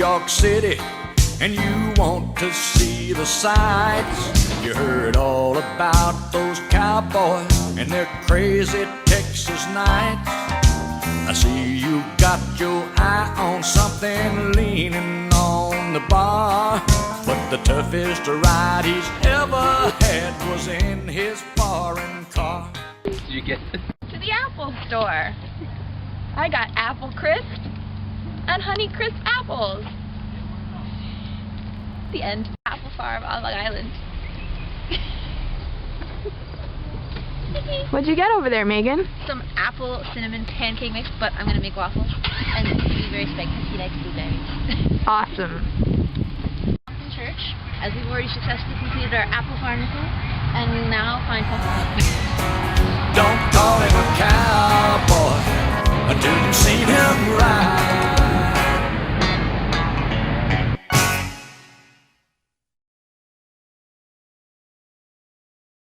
York City and you want to see the sights. You heard all about those cowboys and their crazy Texas nights. I see you got your eye on something leaning on the bar, but the toughest ride he's ever had was in his foreign car. Did you get it? To the Apple store. I got Apple Crisp and Honey Crisp apples. The end. Apple Farm on Long Island. What'd you get over there, Megan? Some apple cinnamon pancake mix, but I'm gonna make waffles and be very spicy because he likes blueberries. Awesome. Church, as we've already successfully completed our apple farm and we'll now find pumpkin. Don't call him a cow.